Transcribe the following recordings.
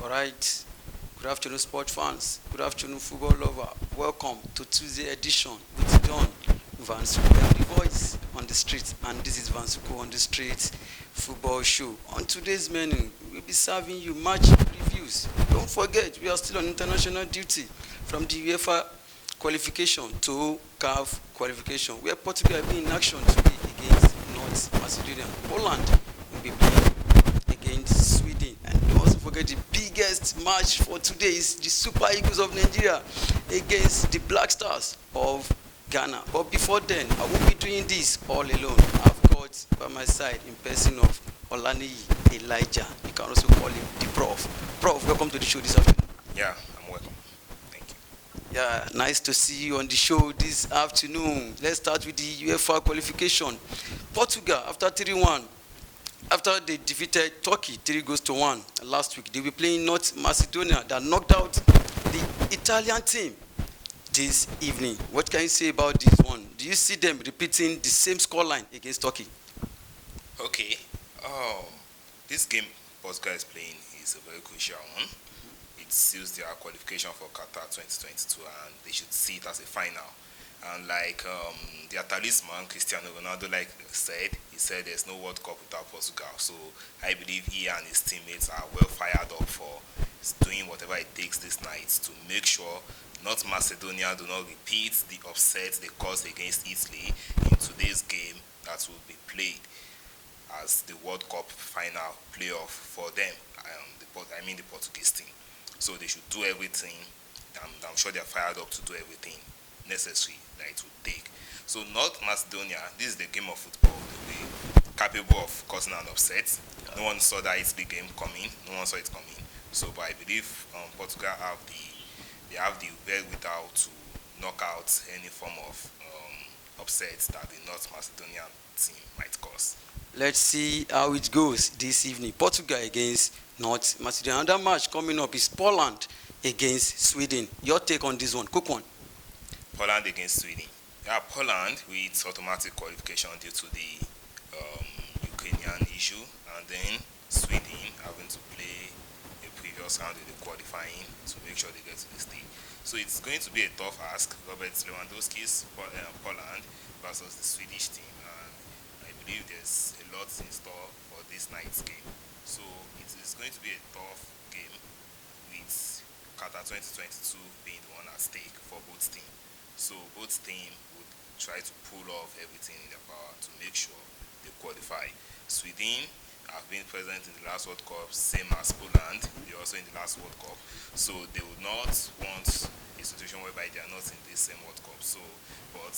All right. Good afternoon, sport fans. Good afternoon, football lover. Welcome to Tuesday edition with Don Vansuco, the voice on the street, and this is Vansuco on the street football show. On today's menu, we'll be serving you match reviews. Don't forget, we are still on international duty from the UEFA qualification to CAF qualification, where Portugal will be in action today against North Macedonia. Poland will be playing against Sweden. And don't also forget the biggest match for today is the Super Eagles of Nigeria against the Black Stars of Ghana. But before then, I won't be doing this all alone. I've got by my side in person of Olaniyi Elijah. You can also call him the Prof. Prof, welcome to the show this afternoon. Yeah, I'm welcome. Thank you. Yeah, nice to see you on the show this afternoon. Let's start with the UEFA qualification. Portugal, after 3-1, after they defeated Turkey 3-1 last week, they were playing North Macedonia that knocked out the Italian team this evening. What can you say about this one? Do you see them repeating the same scoreline against Turkey? Okay. This game Portugal is playing is a very crucial one. It seals their qualification for Qatar 2022, and they should see it as a final. And like their talisman, Cristiano Ronaldo, he said there's no World Cup without Portugal. So I believe he and his teammates are well fired up for doing whatever it takes this night to make sure North Macedonia do not repeat the upset they caused against Italy in today's game that will be played as the World Cup final playoff for them. The Portuguese team. So they should do everything. I'm sure they're fired up to do everything necessary that it would take. So North Macedonia, this is the game of football. They'll be capable of causing an upset. No one saw that Italy game coming. No one saw it coming. So, but I believe Portugal have the wherewithal to knock out any form of upset that the North Macedonian team might cause. Let's see how it goes this evening. Portugal against North Macedonia. Another match coming up is Poland against Sweden. Your take on this one? Quick one. Poland against Sweden. Yeah, Poland with automatic qualification due to the Ukrainian issue, and then Sweden having to play a previous round in the qualifying to make sure they get to the stage. So it's going to be a tough ask. Robert Lewandowski's Poland versus the Swedish team, and I believe there's a lot in store for this night's game. So it is going to be a tough game with Qatar 2022 being the one at stake for both teams. So both teams would try to pull off everything in their power to make sure they qualify. Sweden have been present in the last World Cup, same as Poland. They're also in the last World Cup. So they would not want a situation whereby they are not in the same World Cup. So, but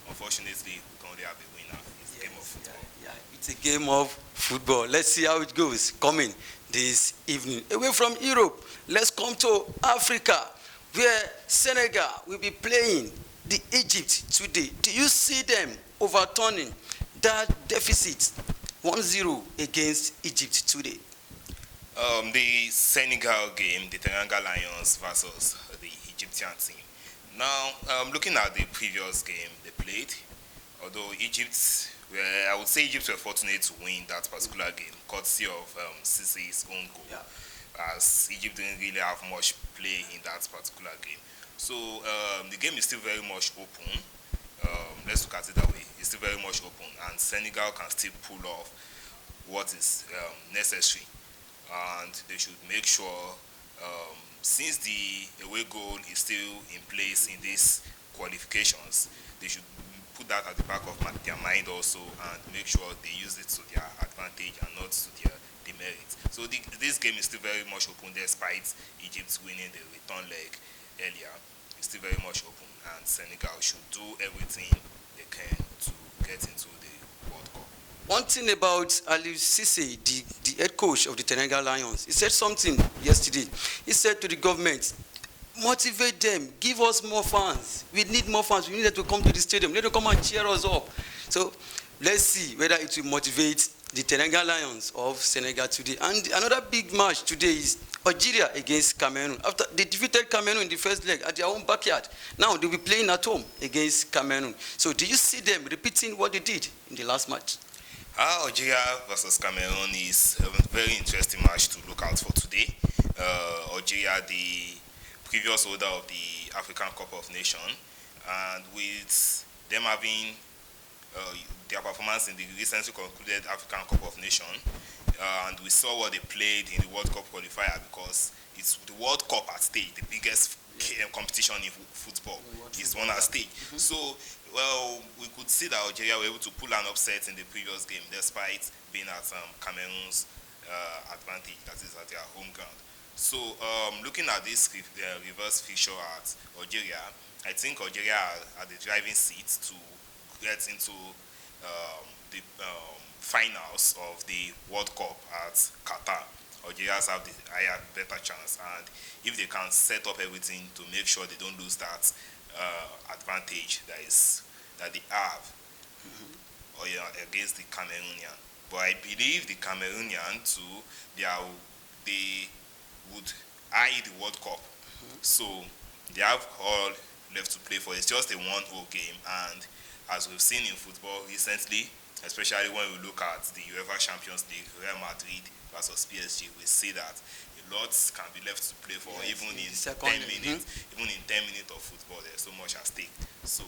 unfortunately, we can only have a winner. It's a game of football. Yeah, it's a game of football. Let's see how it goes coming this evening. Away from Europe, let's come to Africa, where Senegal will be playing the Egypt today. Do you see them overturning that deficit 1-0 against Egypt today? The Senegal game, the Teranga Lions versus the Egyptian team. Now, looking at the previous game they played, although I would say Egypt were fortunate to win that particular game, courtesy of Sisse's own goal. Yeah. As Egypt didn't really have much play in that particular game. So the game is still very much open. Let's look at it that way. It's still very much open, and Senegal can still pull off what is necessary. And they should make sure, since the away goal is still in place in these qualifications, they should put that at the back of their mind also and make sure they use it to their advantage and not to their demerit. So this game is still very much open despite Egypt winning the return leg earlier. It's still very much open, and Senegal should do everything they can to get into the World Cup. One thing about Aliou Cissé, the head coach of the Teranga Lions, he said something yesterday. He said to the government, motivate them, give us more fans. We need more fans. We need them to come to the stadium. We need to come and cheer us up. So let's see whether it will motivate the Teranga Lions of Senegal today. And another big match today is Algeria against Cameroon. After they defeated Cameroon in the first leg at their own backyard, now they'll be playing at home against Cameroon. So do you see them repeating what they did in the last match? Algeria versus Cameroon is a very interesting match to look out for today. the previous holder of the African Cup of Nations, and with them having their performance in the recently concluded African Cup of Nations, and we saw what they played in the World Cup qualifier, because it's the World Cup at stake, the biggest competition in football is one at stake. So, well, we could see that Algeria were able to pull an upset in the previous game, despite being at Cameroon's advantage, that is at their home ground. So, looking at this reverse fixture at Algeria, I think Algeria are the driving seat to get into the finals of the World Cup at Qatar. Algerians have the higher, better chance, and if they can set up everything to make sure they don't lose that advantage that they have against the Cameroonian. But I believe the Cameroonian too, they would eye the World Cup, so they have all left to play for. It's just a one-all game, and as we've seen in football recently, especially when we look at the UEFA Champions League, Real Madrid versus PSG, we see that a lot can be left to play for. Even in 10 minutes, even in 10 minutes of football, there's so much at stake. So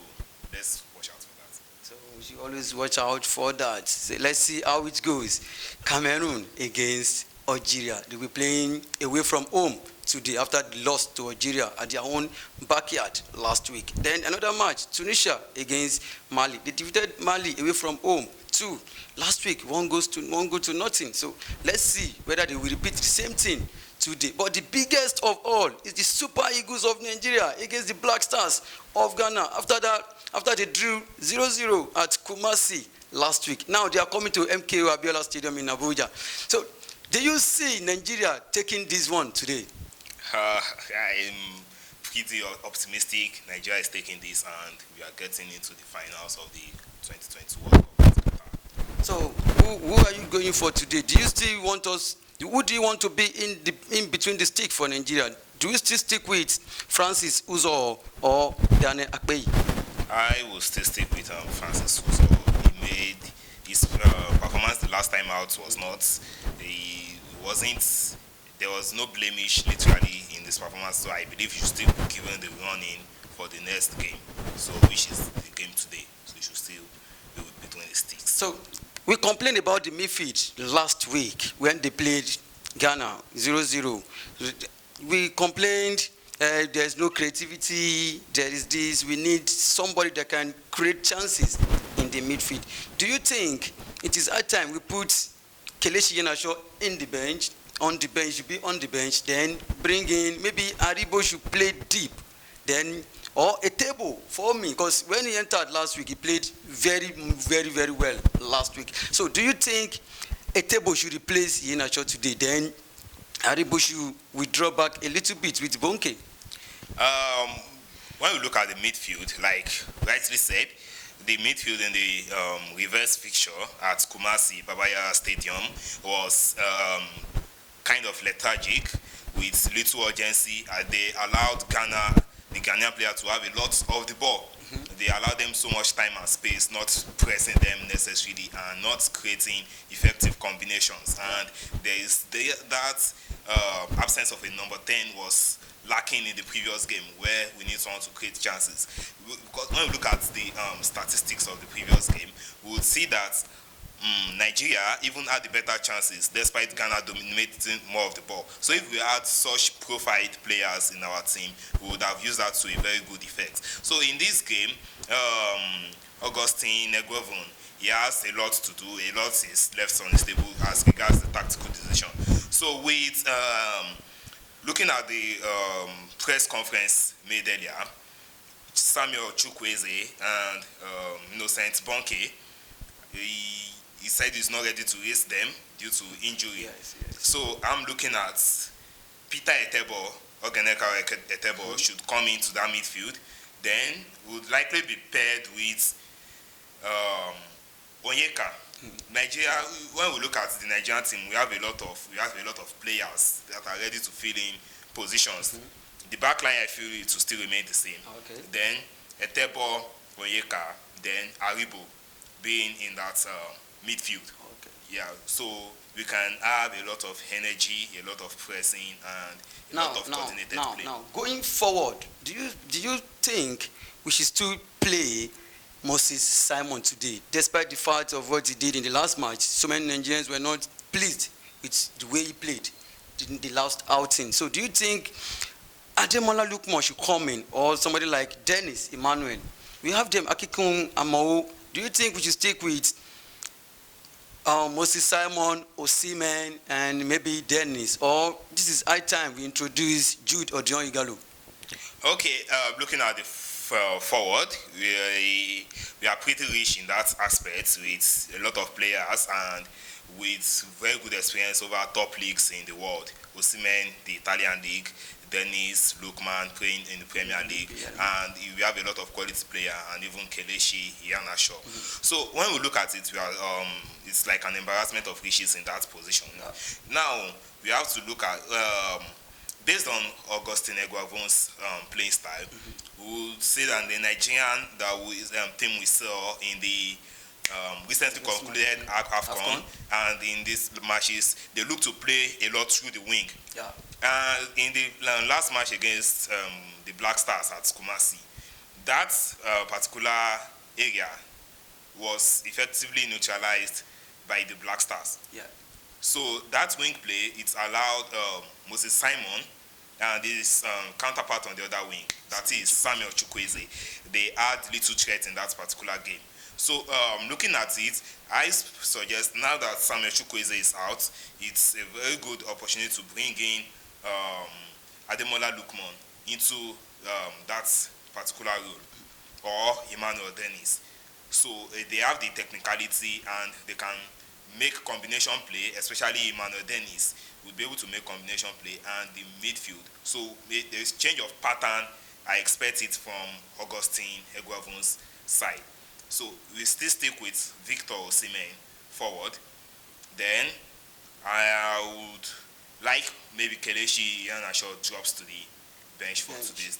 let's watch out for that. So we should always watch out for that. So let's see how it goes. Cameroon against Algeria. They'll be playing away from home today after the loss to Algeria at their own backyard last week. Then another match, Tunisia against Mali. They defeated Mali away from home too last week. One goal to nothing. So let's see whether they will repeat the same thing today. But the biggest of all is the Super Eagles of Nigeria against the Black Stars of Ghana. After they drew 0-0 at Kumasi last week. Now they are coming to MKO Abiola Stadium in Abuja. So do you see Nigeria taking this one today? I'm pretty optimistic. Nigeria is taking this, and we are getting into the finals of the 2022 World Cup. So, who are you going for today? Do you still want us? Who do you want to be in between the stick for Nigeria? Do you still stick with Francis Uzo or Daniel Akpeyi? I will still stick with Francis Uzo. He made his performance the last time out was not. There was no blemish literally in this performance, so I believe you should still be given the run-in for the next game, so which is the game today. So you should still be between the sticks. So we complained about the midfield last week when they played Ghana 0-0. We complained there's no creativity, there is this, we need somebody that can create chances in the midfield. Do you think it is high time we put Kelechi Iheanacho on the bench, then bring in, maybe Aribo should play deep, then, or a table for me, because when he entered last week, he played very, very, very well last week. So do you think a table should replace Iheanacho today, then Aribo should withdraw back a little bit with Bonke? When we look at the midfield, like rightly said, the midfield in the reverse fixture at Kumasi Babaya Stadium was kind of lethargic with little urgency. They allowed the Ghanaian player to have a lot of the ball. They allowed them so much time and space, not pressing them necessarily and not creating effective combinations. And that absence of a number 10 was lacking in the previous game, where we need someone to create chances. Because when we look at the statistics of the previous game, we would see that Nigeria even had the better chances despite Ghana dominating more of the ball. So if we had such profiled players in our team, we would have used that to a very good effect. So in this game, Augustine Negwevon, he has a lot to do. A lot is left on the table as regards the tactical decision. So with looking at the press conference made earlier, Samuel Chukwueze and Innocent Bonke, he said he's not ready to raise them due to injury. Yes. So I'm looking at Peter Etebo, Ogeneka Etebo should come into that midfield. Then would likely be paired with Onyeka. Nigeria, when we look at the Nigerian team, we have a lot of players that are ready to fill in positions. The back line, I feel it will still remain the same. Okay. Then Etebo, Onyeka, then Aribo being in that midfield. Okay. Yeah, so we can have a lot of energy, a lot of pressing, and a lot of coordinated play. Now, going forward, do you think we should still play Moses Simon today, despite the fact of what he did in the last match? So many Nigerians were not pleased with the way he played in the last outing. So do you think Ademola Lookman should come in, or somebody like Dennis Emmanuel? We have them, Akikun, Amao. Do you think we should stick with Moses Simon, Osimhen, and maybe Dennis? Or this is high time we introduce Jude or Dion Igalo? Okay, looking at the forward, we are pretty rich in that aspect with a lot of players and with very good experience over top leagues in the world. Osimhen, the Italian league, Dennis, Lookman playing in the Premier League, and we have a lot of quality players, and even Kelechi, Iheanacho. So when we look at it, we are it's like an embarrassment of riches in that position. Now we have to look at based on Augustine Eguavoen's playing style, we would say that the Nigerian team we saw in the recently concluded AFCON, and in these matches, they look to play a lot through the wing. In the last match against the Black Stars at Kumasi, that particular area was effectively neutralized by the Black Stars. So that wing play, it's allowed Moses Simon and his counterpart on the other wing, that is Samuel Chukwueze. They had little threat in that particular game. So looking at it, I suggest now that Samuel Chukwueze is out, it's a very good opportunity to bring in Ademola Lookman into that particular role, or Emmanuel Dennis. So they have the technicality and they can make combination play, especially Emmanuel Dennis will be able to make combination play, and the midfield. So there's change of pattern. I expect it from Augustine Eguavoen's side. So we still stick with Victor Osimhen forward. Then I would like maybe Kelechi Iheanacho drops to the bench for today's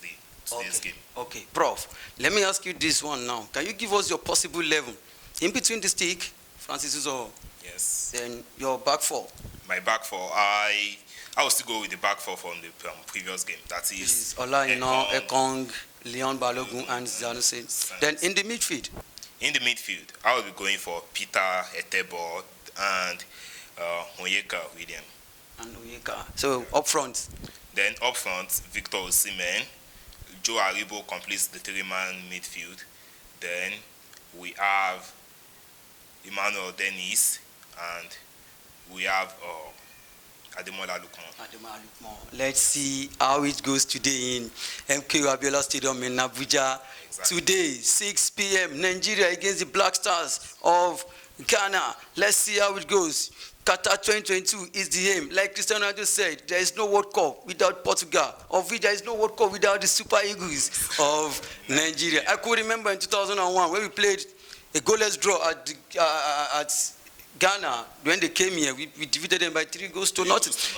game. Okay, Prof, let me ask you this one now. Can you give us your possible 11? In between the stick, Francis Uzo. Yes. Then your back four. My back four, I will still go with the back four from the previous game. That is Olaina, Ekong, Leon Balogun, and Zanuse. Then in the midfield. In the midfield, I will be going for Peter Etebo and Onyeka William. And Onyeka. So up front. Then up front, Victor Osimhen. Joe Aribo completes the three-man midfield. Then we have Emmanuel Dennis, and we have Ademola Lookman. Let's see how it goes today in MK Abiola Stadium in Abuja. Exactly. Today, 6 p.m., Nigeria against the Black Stars of Ghana. Let's see how it goes. Qatar 2022 is the aim. Like Cristiano Ronaldo said, there is no World Cup without Portugal, of which there is no World Cup without the Super Eagles of Nigeria. I could remember in 2001 when we played a goalless draw at Ghana. When they came here, we defeated them by 3-0.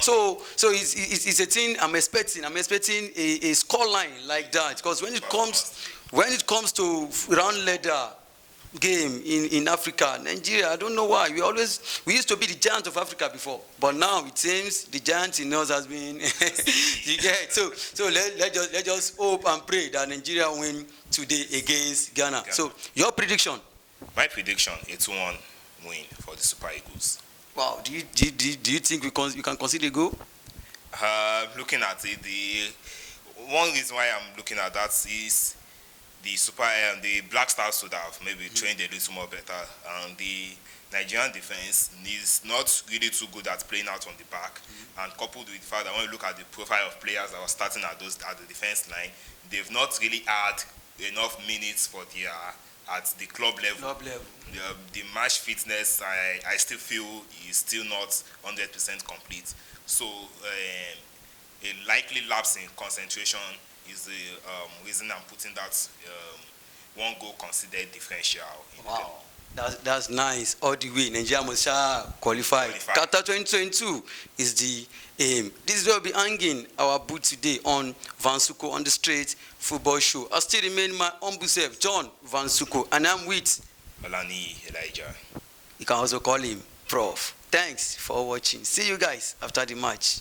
So it's a thing I'm expecting. I'm expecting a scoreline like that, because when it comes to round leather game in Africa, Nigeria, I don't know why. We used to be the giant of Africa before, but now it seems the giant in us has been you get. So let's just hope and pray that Nigeria win today against Ghana. So your prediction? My prediction, a 2-1 win for the Super Eagles. Wow. Do you think we can consider a goal? Looking at it, the one reason why I'm looking at that is the Black Stars should have maybe trained a little more better, and the Nigerian defense is not really too good at playing out on the back. And coupled with the fact that when you look at the profile of players that were starting at the defense line, they've not really had enough minutes for at the club level. The match fitness, I still feel is still not 100% complete. So a likely lapse in concentration is the reason I'm putting that one goal considered differential. Wow, that's nice. All the way, Nigeria must qualify. Qatar 2022 is the aim. This is where we'll be hanging our boot today on Vansuco on the Street Football Show. I still remain my humble self, John Vansuco, and I'm with Olani Elijah. You can also call him Prof. Thanks for watching. See you guys after the match.